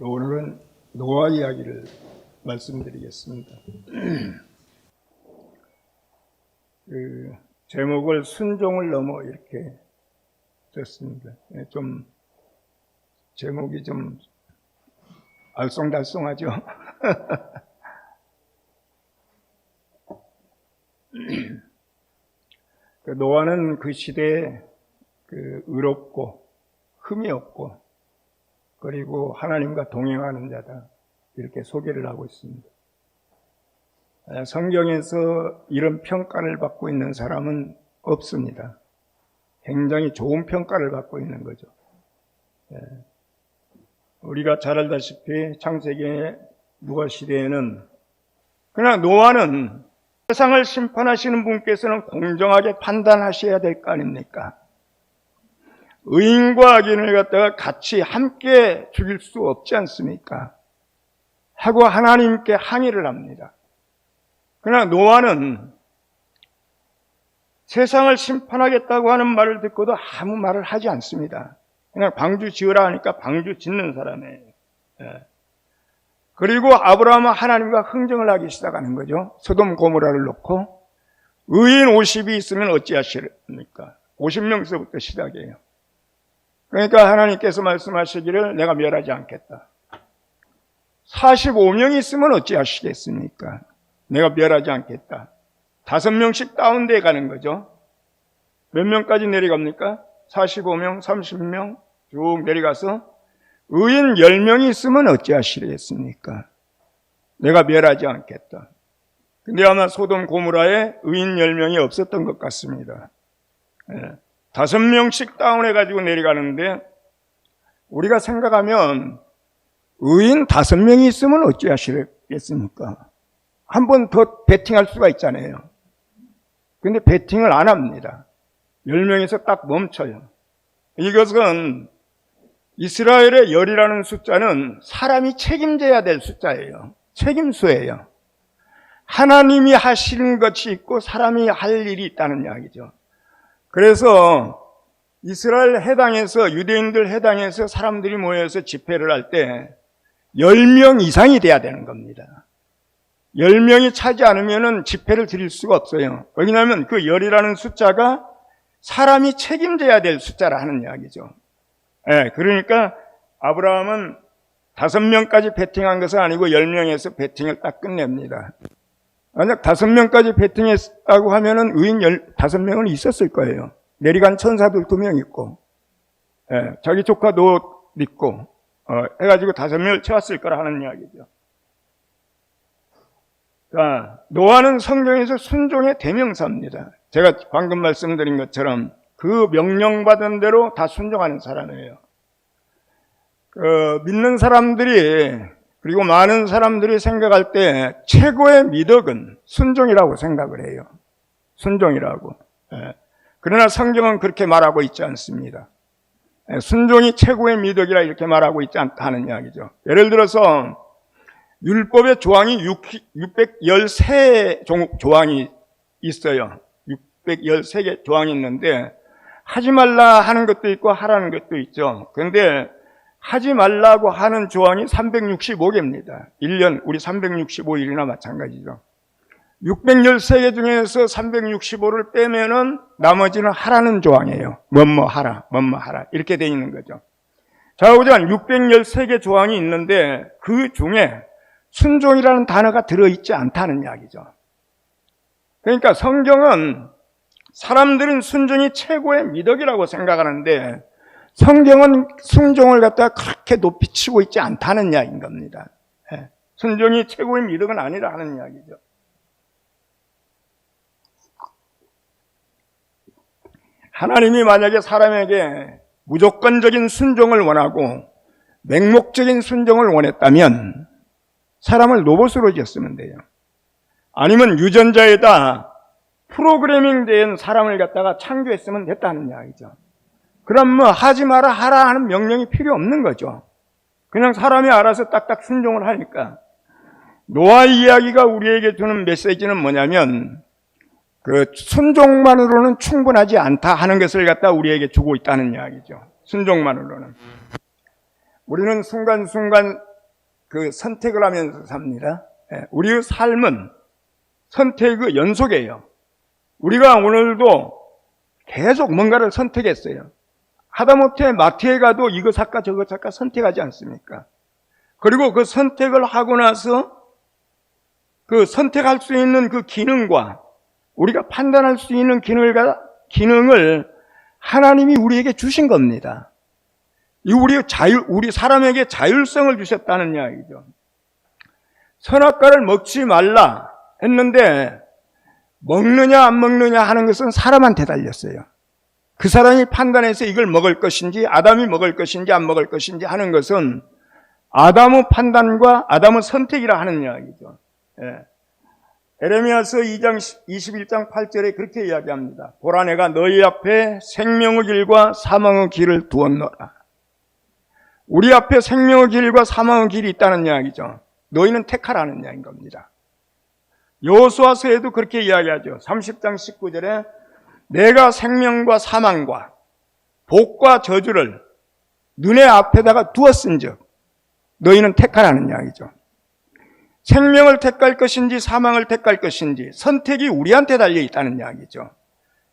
오늘은 노아 이야기를 말씀드리겠습니다. 제목을 순종을 넘어 이렇게 썼습니다. 좀 제목이 좀 알쏭달쏭하죠. 노아는 그 시대에 의롭고 흠이 없고 그리고 하나님과 동행하는 자다, 이렇게 소개를 하고 있습니다. 성경에서 이런 평가를 받고 있는 사람은 없습니다. 굉장히 좋은 평가를 받고 있는 거죠. 우리가 잘 알다시피 창세기의 노아 시대에는 그냥 노아는 세상을 심판하시는 분께서는 공정하게 판단하셔야 될 거 아닙니까? 의인과 악인을 갖다가 같이 함께 죽일 수 없지 않습니까? 하고 하나님께 항의를 합니다. 그러나 노아는 세상을 심판하겠다고 하는 말을 듣고도 아무 말을 하지 않습니다. 그냥 방주 지으라 하니까 방주 짓는 사람이에요. 그리고 아브라함은 하나님과 흥정을 하기 시작하는 거죠. 소돔 고모라를 놓고 의인 50이 있으면 어찌하시렵니까? 50명서부터 시작이에요. 그러니까 하나님께서 말씀하시기를 내가 멸하지 않겠다. 45명이 있으면 어찌하시겠습니까? 내가 멸하지 않겠다. 5명씩 다운돼 가는 거죠. 몇 명까지 내려갑니까? 45명, 30명 쭉 내려가서 의인 10명이 있으면 어찌하시겠습니까? 내가 멸하지 않겠다. 근데 아마 소돔 고모라에 의인 10명이 없었던 것 같습니다. 5명씩 다운해가지고 내려가는데, 우리가 생각하면 의인 5명이 있으면 어찌하시겠습니까? 한 번 더 배팅할 수가 있잖아요. 근데 배팅을 안 합니다. 10명에서 딱 멈춰요. 이것은 이스라엘의 열이라는 숫자는 사람이 책임져야 될 숫자예요. 책임수예요. 하나님이 하시는 것이 있고 사람이 할 일이 있다는 이야기죠. 그래서 이스라엘 해당에서, 유대인들 해당에서 사람들이 모여서 집회를 할 때 10명 이상이 돼야 되는 겁니다. 10명이 차지 않으면 집회를 드릴 수가 없어요. 왜냐하면 그 열이라는 숫자가 사람이 책임져야 될 숫자라 하는 이야기죠. 그러니까 아브라함은 5명까지 배팅한 것은 아니고 10명에서 배팅을 딱 끝냅니다. 만약 5명까지 배팅했다고 하면은 의인 15명은 있었을 거예요. 내려간 천사들 2명 있고, 자기 조카 롯 있고, 해가지고 5명을 채웠을 거라 하는 이야기죠. 자, 노아는 성경에서 순종의 대명사입니다. 제가 방금 말씀드린 것처럼 그 명령받은 대로 다 순종하는 사람이에요. 믿는 사람들이, 그리고 많은 사람들이 생각할 때 최고의 미덕은 순종이라고 생각을 해요. 순종이라고. 그러나 성경은 그렇게 말하고 있지 않습니다. 순종이 최고의 미덕이라 이렇게 말하고 있지 않다는 이야기죠. 예를 들어서 율법의 조항이 613 조항이 있어요. 613개 조항이 있는데 하지 말라 하는 것도 있고 하라는 것도 있죠. 그런데 하지 말라고 하는 조항이 365개입니다. 1년 우리 365일이나 마찬가지죠. 613개 중에서 365를 빼면은 나머지는 하라는 조항이에요. 뭐뭐 하라, 뭐뭐 하라 이렇게 돼 있는 거죠. 자, 보자면 613개 조항이 있는데 그 중에 순종이라는 단어가 들어있지 않다는 이야기죠. 그러니까 성경은 사람들은 순종이 최고의 미덕이라고 생각하는데 성경은 순종을 갖다가 그렇게 높이 치고 있지 않다는 이야기인 겁니다. 순종이 최고의 미덕은 아니라 하는 이야기죠. 하나님이 만약에 사람에게 무조건적인 순종을 원하고 맹목적인 순종을 원했다면 사람을 로봇으로 지었으면 돼요. 아니면 유전자에다 프로그래밍 된 사람을 갖다가 창조했으면 됐다는 이야기죠. 그럼 뭐 하지 마라 하라 하는 명령이 필요 없는 거죠. 그냥 사람이 알아서 딱딱 순종을 하니까. 노아 이야기가 우리에게 주는 메시지는 뭐냐면 그 순종만으로는 충분하지 않다 하는 것을 갖다 우리에게 주고 있다는 이야기죠. 순종만으로는. 우리는 순간순간 그 선택을 하면서 삽니다. 우리의 삶은 선택의 연속이에요. 우리가 오늘도 계속 뭔가를 선택했어요. 하다못해 마트에 가도 이것 살까 저것 살까 선택하지 않습니까? 그리고 그 선택을 하고 나서 그 선택할 수 있는 그 기능과 우리가 판단할 수 있는 기능을 하나님이 우리에게 주신 겁니다. 이 우리 사람에게 자율성을 주셨다는 이야기죠. 선악과를 먹지 말라 했는데 먹느냐 안 먹느냐 하는 것은 사람한테 달렸어요. 그 사람이 판단해서 이걸 먹을 것인지 아담이 먹을 것인지 안 먹을 것인지 하는 것은 아담의 판단과 아담의 선택이라 하는 이야기죠. 에레미야서 2장 21장 8절에 그렇게 이야기합니다. 보라 내가 너희 앞에 생명의 길과 사망의 길을 두었노라. 우리 앞에 생명의 길과 사망의 길이 있다는 이야기죠. 너희는 택하라는 이야기인 겁니다. 여호수아서에도 그렇게 이야기하죠. 30장 19절에 내가 생명과 사망과 복과 저주를 눈의 앞에다가 두었은즉 너희는 택하라는 이야기죠. 생명을 택할 것인지 사망을 택할 것인지 선택이 우리한테 달려 있다는 이야기죠.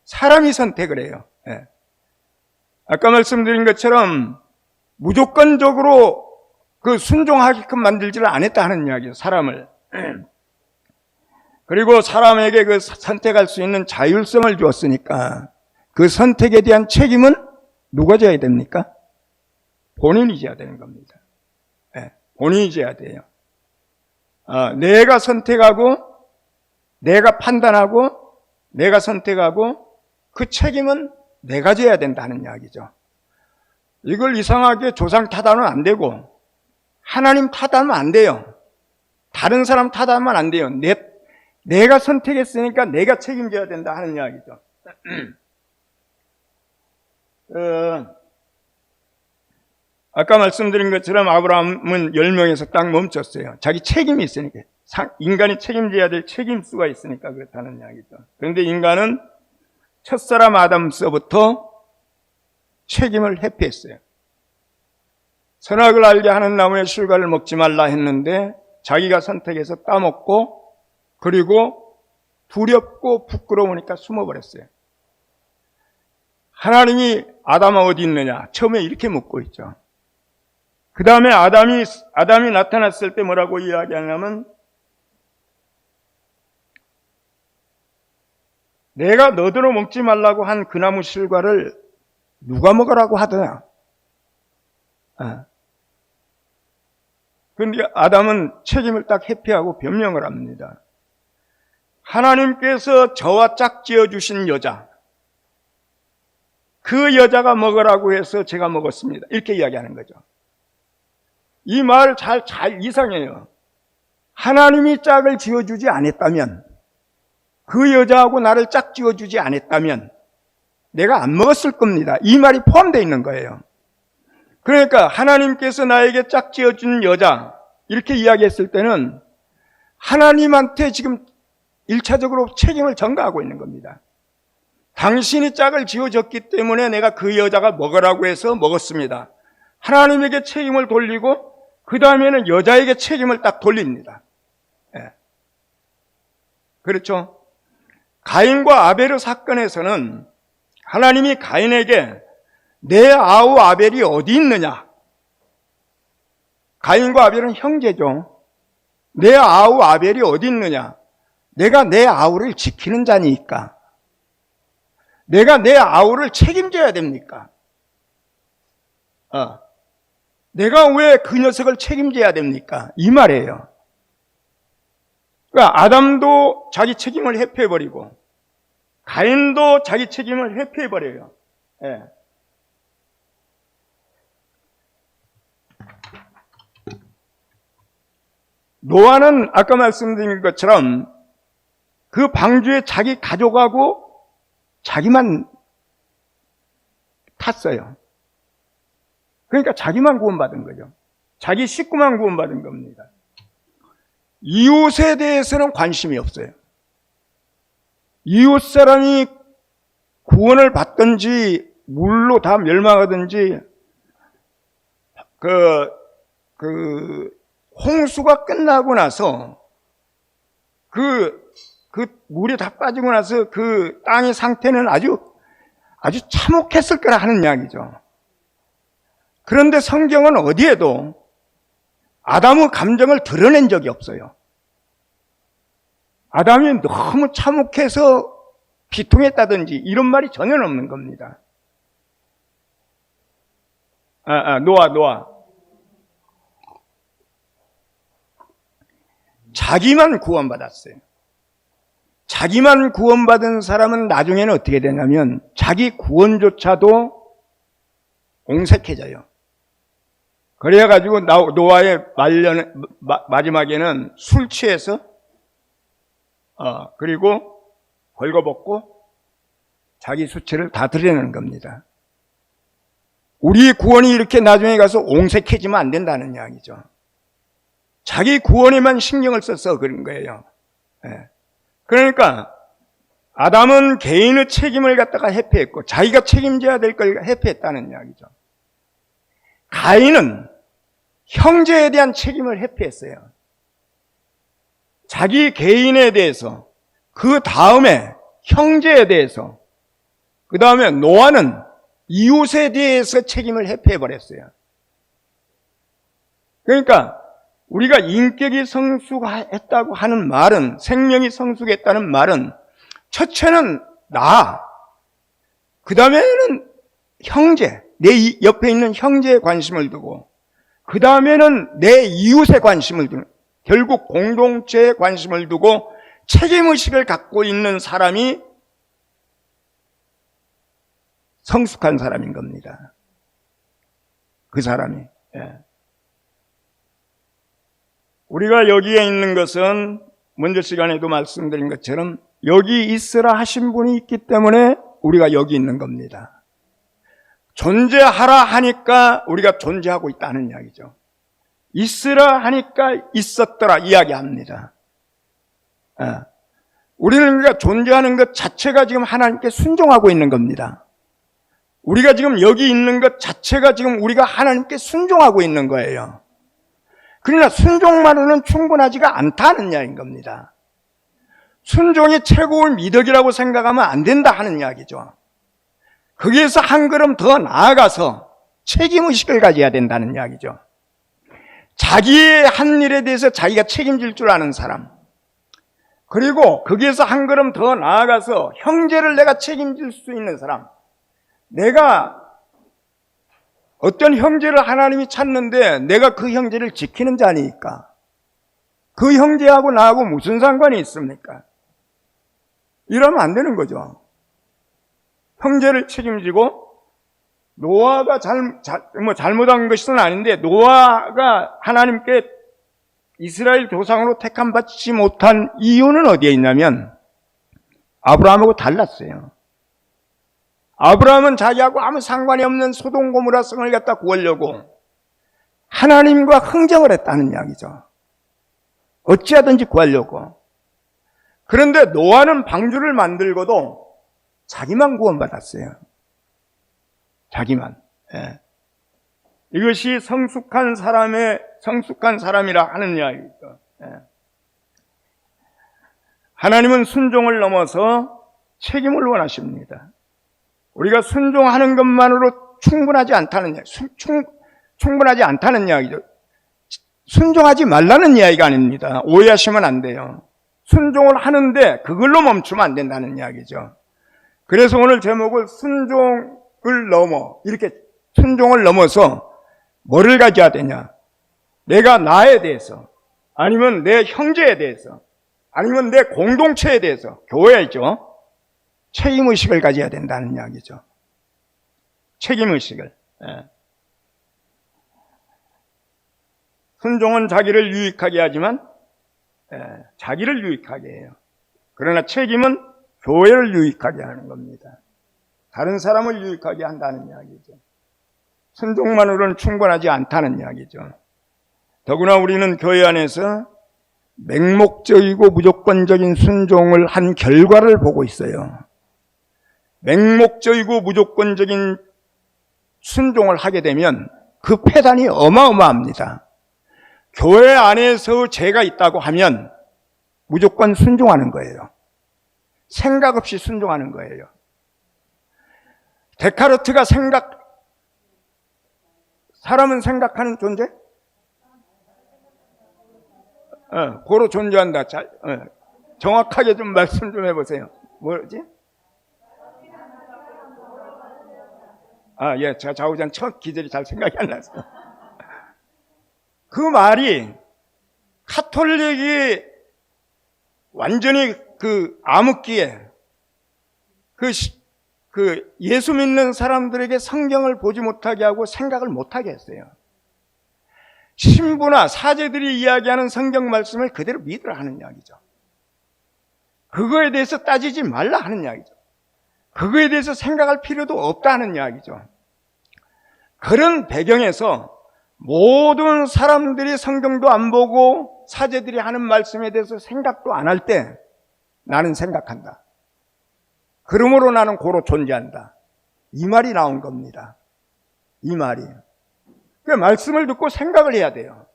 사람이 선택을 해요. 아까 말씀드린 것처럼 무조건적으로 그 순종하게끔 만들지를 않았다 하는 이야기죠. 사람을. 그리고 사람에게 그 선택할 수 있는 자율성을 주었으니까 그 선택에 대한 책임은 누가 져야 됩니까? 본인이 져야 되는 겁니다. 본인이 져야 돼요. 내가 선택하고 내가 판단하고 내가 선택하고 그 책임은 내가 져야 된다는 이야기죠. 이걸 이상하게 조상 탓하면 안 되고 하나님 탓하면 안 돼요. 다른 사람 탓하면 안 돼요. 내가 선택했으니까 내가 책임져야 된다 하는 이야기죠. 아까 말씀드린 것처럼 아브라함은 10명에서 딱 멈췄어요. 자기 책임이 있으니까. 인간이 책임져야 될 책임수가 있으니까 그렇다는 이야기죠. 그런데 인간은 첫사람 아담서부터 책임을 회피했어요. 선악을 알게 하는 나무의 실과를 먹지 말라 했는데 자기가 선택해서 따먹고 그리고 두렵고 부끄러우니까 숨어버렸어요. 하나님이 아담아 어디 있느냐? 처음에 이렇게 묻고 있죠. 그 다음에 아담이 나타났을 때 뭐라고 이야기하냐면 내가 너더러 먹지 말라고 한 그 나무 실과를 누가 먹으라고 하더냐? 그런데 아담은 책임을 딱 회피하고 변명을 합니다. 하나님께서 저와 짝지어 주신 여자, 그 여자가 먹으라고 해서 제가 먹었습니다. 이렇게 이야기하는 거죠. 이 말 잘 이상해요. 하나님이 짝을 지어주지 않았다면, 그 여자하고 나를 짝 지어주지 않았다면 내가 안 먹었을 겁니다. 이 말이 포함되어 있는 거예요. 그러니까 하나님께서 나에게 짝 지어준 여자 이렇게 이야기했을 때는 하나님한테 지금 1차적으로 책임을 전가하고 있는 겁니다. 당신이 짝을 지어줬기 때문에 내가 그 여자가 먹으라고 해서 먹었습니다. 하나님에게 책임을 돌리고 그 다음에는 여자에게 책임을 딱 돌립니다. 그렇죠? 가인과 아벨의 사건에서는 하나님이 가인에게 내 아우 아벨이 어디 있느냐? 가인과 아벨은 형제죠. 내 아우 아벨이 어디 있느냐? 내가 내 아우를 지키는 자니까. 내가 내 아우를 책임져야 됩니까? 내가 왜 그 녀석을 책임져야 됩니까? 이 말이에요. 그러니까 아담도 자기 책임을 회피해버리고 가인도 자기 책임을 회피해버려요. 노아는 아까 말씀드린 것처럼 그 방주에 자기 가족하고 자기만 탔어요. 그러니까 자기만 구원받은 거죠. 자기 식구만 구원받은 겁니다. 이웃에 대해서는 관심이 없어요. 이웃 사람이 구원을 받든지 물로 다 멸망하든지 홍수가 끝나고 나서 그 물이 다 빠지고 나서 그 땅의 상태는 아주 참혹했을 거라 하는 이야기죠. 그런데 성경은 어디에도 아담의 감정을 드러낸 적이 없어요. 아담이 너무 참혹해서 비통했다든지 이런 말이 전혀 없는 겁니다. 노아. 자기만 구원받았어요. 자기만 구원받은 사람은 나중에는 어떻게 되냐면 자기 구원조차도 옹색해져요. 그래가지고 노아의 마지막에는 술 취해서 그리고 벌거벗고 자기 수치를 다 드러내는 겁니다. 우리 구원이 이렇게 나중에 가서 옹색해지면 안 된다는 이야기죠. 자기 구원에만 신경을 써서 그런 거예요. 그러니까 아담은 개인의 책임을 갖다가 회피했고 자기가 책임져야 될 걸 회피했다는 이야기죠. 가인은 형제에 대한 책임을 회피했어요. 자기 개인에 대해서, 그 다음에 형제에 대해서, 그 다음에 노아는 이웃에 대해서 책임을 회피해버렸어요. 그러니까 우리가 인격이 성숙했다고 하는 말은, 생명이 성숙했다는 말은 첫째는 나, 그 다음에는 형제, 내 옆에 있는 형제에 관심을 두고, 그 다음에는 내 이웃에 관심을 두고, 결국 공동체에 관심을 두고 책임의식을 갖고 있는 사람이 성숙한 사람인 겁니다. 그 사람이. 우리가 여기에 있는 것은 먼저 시간에도 말씀드린 것처럼 여기 있으라 하신 분이 있기 때문에 우리가 여기 있는 겁니다. 존재하라 하니까 우리가 존재하고 있다는 이야기죠. 있으라 하니까 있었더라 이야기합니다. 우리는 그러니까 존재하는 것 자체가 지금 하나님께 순종하고 있는 겁니다. 우리가 지금 여기 있는 것 자체가 지금 우리가 하나님께 순종하고 있는 거예요. 그러나 순종만으로는 충분하지가 않다는 이야기인 겁니다. 순종이 최고의 미덕이라고 생각하면 안 된다 하는 이야기죠. 거기에서 한 걸음 더 나아가서 책임의식을 가져야 된다는 이야기죠. 자기의 한 일에 대해서 자기가 책임질 줄 아는 사람, 그리고 거기에서 한 걸음 더 나아가서 형제를 내가 책임질 수 있는 사람, 내가 어떤 형제를 하나님이 찾는데 내가 그 형제를 지키는 자니까 그 형제하고 나하고 무슨 상관이 있습니까? 이러면 안 되는 거죠. 형제를 책임지고, 노아가 잘못한 것은 아닌데 노아가 하나님께 이스라엘 조상으로 택함받지 못한 이유는 어디에 있냐면 아브라함하고 달랐어요. 아브라함은 자기하고 아무 상관이 없는 소돔 고모라 성을 갖다 구하려고 하나님과 흥정을 했다는 이야기죠. 어찌하든지 구하려고. 그런데 노아는 방주를 만들고도 자기만 구원받았어요. 자기만. 이것이 성숙한 사람이라 하는 이야기죠. 하나님은 순종을 넘어서 책임을 원하십니다. 우리가 순종하는 것만으로 충분하지 않다는 이야기, 충분하지 않다는 이야기죠. 순종하지 말라는 이야기가 아닙니다. 오해하시면 안 돼요. 순종을 하는데 그걸로 멈추면 안 된다는 이야기죠. 그래서 오늘 제목을 순종을 넘어서 뭐를 가져야 되냐? 내가 나에 대해서, 아니면 내 형제에 대해서, 아니면 내 공동체에 대해서, 교회죠. 책임의식을 가져야 된다는 이야기죠. 책임의식을. 순종은 자기를 유익하게 하지만 자기를 유익하게 해요. 그러나 책임은 교회를 유익하게 하는 겁니다. 다른 사람을 유익하게 한다는 이야기죠. 순종만으로는 충분하지 않다는 이야기죠. 더구나 우리는 교회 안에서 맹목적이고 무조건적인 순종을 한 결과를 보고 있어요. 맹목적이고 무조건적인 순종을 하게 되면 그 폐단이 어마어마합니다. 교회 안에서 죄가 있다고 하면 무조건 순종하는 거예요. 생각 없이 순종하는 거예요. 데카르트가 사람은 생각하는 존재? 고로 존재한다. 정확하게 좀 말씀 좀 해보세요. 뭐지? 예, 제가 좌우장 첫 기절이 잘 생각이 안 났어요. 그 말이 카톨릭이 완전히 그 암흑기에 그 예수 믿는 사람들에게 성경을 보지 못하게 하고 생각을 못하게 했어요. 신부나 사제들이 이야기하는 성경 말씀을 그대로 믿으라 하는 이야기죠. 그거에 대해서 따지지 말라 하는 이야기죠. 그거에 대해서 생각할 필요도 없다 하는 이야기죠. 그런 배경에서 모든 사람들이 성경도 안 보고 사제들이 하는 말씀에 대해서 생각도 안 할 때 나는 생각한다. 그러므로 나는 고로 존재한다. 이 말이 나온 겁니다. 이 말이. 그 말씀을 듣고 생각을 해야 돼요.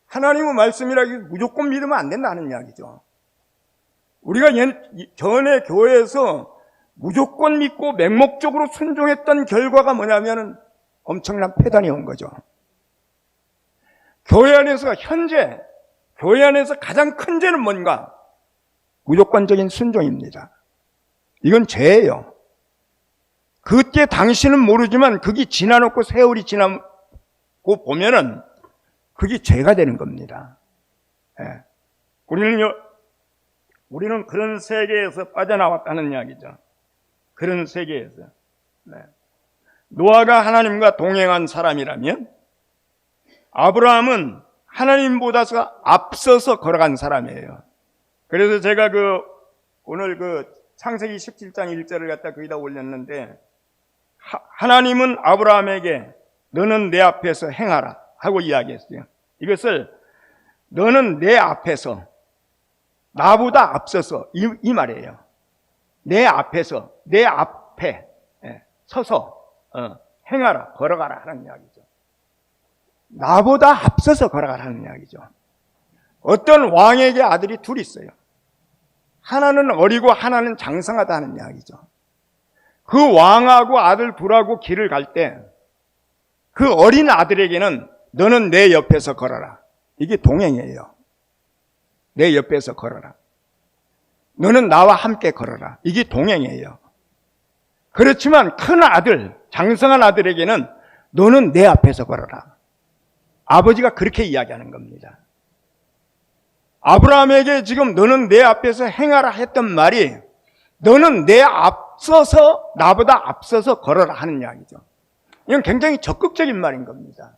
하나님의 말씀이라기 무조건 믿으면 안 된다는 이야기죠. 우리가 전에 교회에서 무조건 믿고 맹목적으로 순종했던 결과가 뭐냐면 엄청난 폐단이 온 거죠. 교회 안에서 교회 안에서 가장 큰 죄는 뭔가? 무조건적인 순종입니다. 이건 죄예요. 그때 당신은 모르지만 그게 지나놓고 세월이 지나고 보면은 그게 죄가 되는 겁니다. 예. 우리는 그런 세계에서 빠져나왔다는 이야기죠. 그런 세계에서. 네. 노아가 하나님과 동행한 사람이라면 아브라함은 하나님보다서 앞서서 걸어간 사람이에요. 그래서 제가 오늘 창세기 17장 1절을 갖다 거기다 올렸는데, 하나님은 아브라함에게 너는 내 앞에서 행하라 하고 이야기했어요. 이것을 너는 내 앞에서 나보다 앞서서 이 말이에요. 내 앞에서 내 앞에 서서 행하라, 걸어가라 하는 이야기죠. 나보다 앞서서 걸어가라는 이야기죠. 어떤 왕에게 아들이 둘이 있어요. 하나는 어리고 하나는 장성하다 하는 이야기죠. 그 왕하고 아들 둘하고 길을 갈 때 그 어린 아들에게는 너는 내 옆에서 걸어라. 이게 동행이에요. 내 옆에서 걸어라. 너는 나와 함께 걸어라. 이게 동행이에요. 그렇지만 큰 아들, 장성한 아들에게는 너는 내 앞에서 걸어라. 아버지가 그렇게 이야기하는 겁니다. 아브라함에게 지금 너는 내 앞에서 행하라 했던 말이 너는 내 앞서서 나보다 앞서서 걸어라 하는 이야기죠. 이건 굉장히 적극적인 말인 겁니다.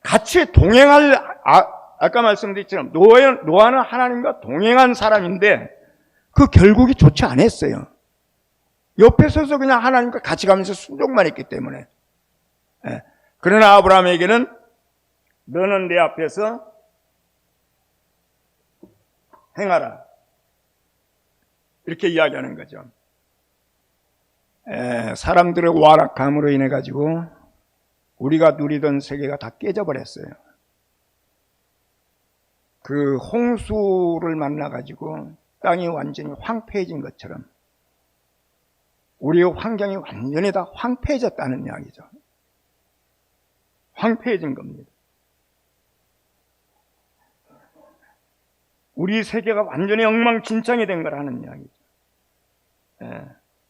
같이 동행할 아까 말씀드렸처럼 노아는 하나님과 동행한 사람인데 그 결국이 좋지 않았어요. 옆에 서서 그냥 하나님과 같이 가면서 순종만 했기 때문에. 그러나 아브라함에게는 너는 내 앞에서 행하라. 이렇게 이야기하는 거죠. 사람들의 완악함으로 인해 가지고 우리가 누리던 세계가 다 깨져버렸어요. 그 홍수를 만나 가지고 땅이 완전히 황폐해진 것처럼 우리의 환경이 완전히 다 황폐해졌다는 이야기죠. 황폐해진 겁니다. 우리 세계가 완전히 엉망진창이 된 거라는 이야기죠.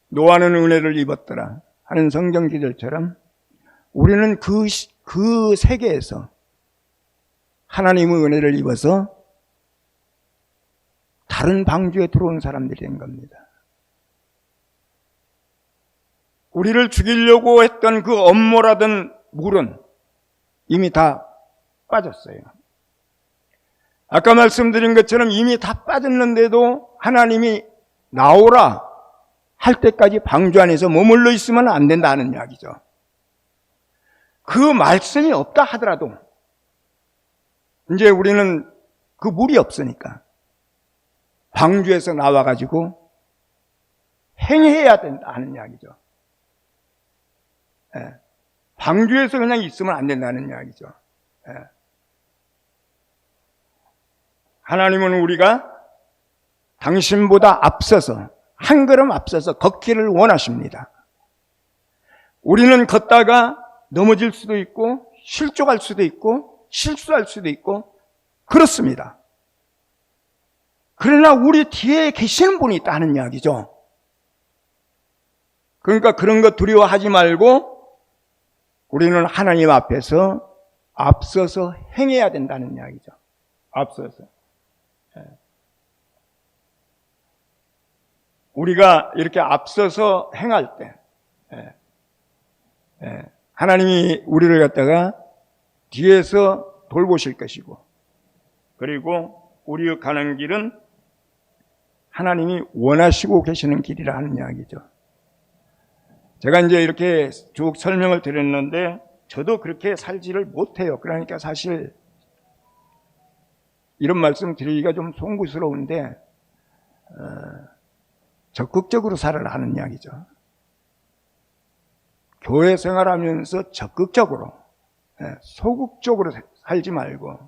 노아는 은혜를 입었더라 하는 성경 기절처럼 우리는 그 세계에서 하나님의 은혜를 입어서 다른 방주에 들어온 사람들이 된 겁니다. 우리를 죽이려고 했던 그 엄몰하던 물은 이미 다 빠졌어요. 아까 말씀드린 것처럼 이미 다 빠졌는데도 하나님이 나오라 할 때까지 방주 안에서 머물러 있으면 안 된다는 이야기죠. 그 말씀이 없다 하더라도 이제 우리는 그 물이 없으니까 방주에서 나와가지고 행해야 된다 하는 이야기죠. 방주에서 그냥 있으면 안 된다는 이야기죠. 하나님은 우리가 당신보다 앞서서, 한 걸음 앞서서 걷기를 원하십니다. 우리는 걷다가 넘어질 수도 있고 실족할 수도 있고 실수할 수도 있고 그렇습니다. 그러나 우리 뒤에 계시는 분이 있다는 이야기죠. 그러니까 그런 거 두려워하지 말고 우리는 하나님 앞에서 앞서서 행해야 된다는 이야기죠. 앞서서. 우리가 이렇게 앞서서 행할 때 하나님이 우리를 갖다가 뒤에서 돌보실 것이고, 그리고 우리가 가는 길은 하나님이 원하시고 계시는 길이라 하는 이야기죠. 제가 이제 이렇게 쭉 설명을 드렸는데 저도 그렇게 살지를 못해요. 그러니까 사실 이런 말씀 드리기가 좀 송구스러운데 적극적으로 살아라 하는 이야기죠. 교회 생활하면서 적극적으로, 소극적으로 살지 말고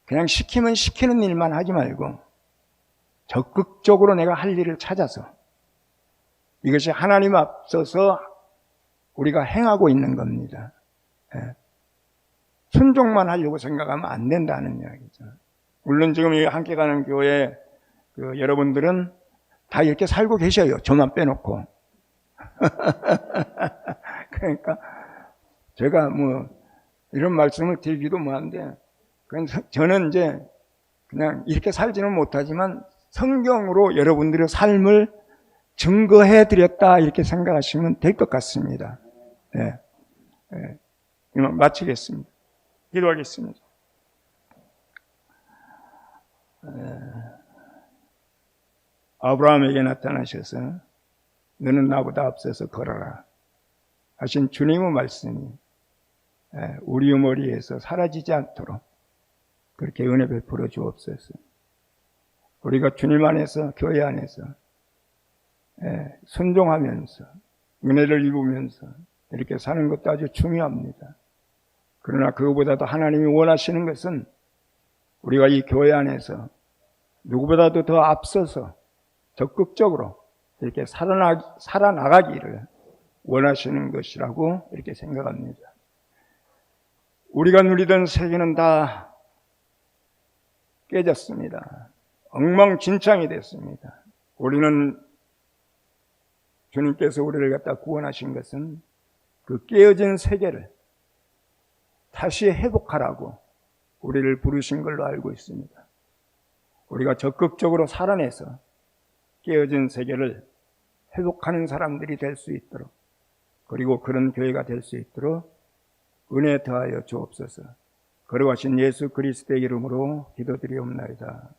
그냥 시키면 시키는 일만 하지 말고 적극적으로 내가 할 일을 찾아서, 이것이 하나님 앞서서 우리가 행하고 있는 겁니다. 순종만 하려고 생각하면 안 된다는 이야기죠. 물론 지금 함께 가는 교회 여러분들은 다 이렇게 살고 계셔요. 저만 빼놓고. 그러니까 제가 이런 말씀을 드리기도 뭐한데, 저는 이제 그냥 이렇게 살지는 못하지만 성경으로 여러분들의 삶을 증거해 드렸다 이렇게 생각하시면 될 것 같습니다. 이만 마치겠습니다. 기도하겠습니다. 아브라함에게 나타나셔서 너는 나보다 앞서서 걸어라 하신 주님의 말씀이 우리의 머리에서 사라지지 않도록 그렇게 은혜 베풀어 주옵소서. 우리가 주님 안에서, 교회 안에서 순종하면서 은혜를 입으면서 이렇게 사는 것도 아주 중요합니다. 그러나 그거보다도 하나님이 원하시는 것은 우리가 이 교회 안에서 누구보다도 더 앞서서 적극적으로 이렇게 살아나가기를 원하시는 것이라고 이렇게 생각합니다. 우리가 누리던 세계는 다 깨졌습니다. 엉망진창이 됐습니다. 우리는 주님께서 우리를 갖다 구원하신 것은 그 깨어진 세계를 다시 회복하라고 우리를 부르신 걸로 알고 있습니다. 우리가 적극적으로 살아내서 깨어진 세계를 회복하는 사람들이 될 수 있도록, 그리고 그런 교회가 될 수 있도록 은혜 더하여 주옵소서. 걸어가신 예수 그리스도의 이름으로 기도드리옵나이다.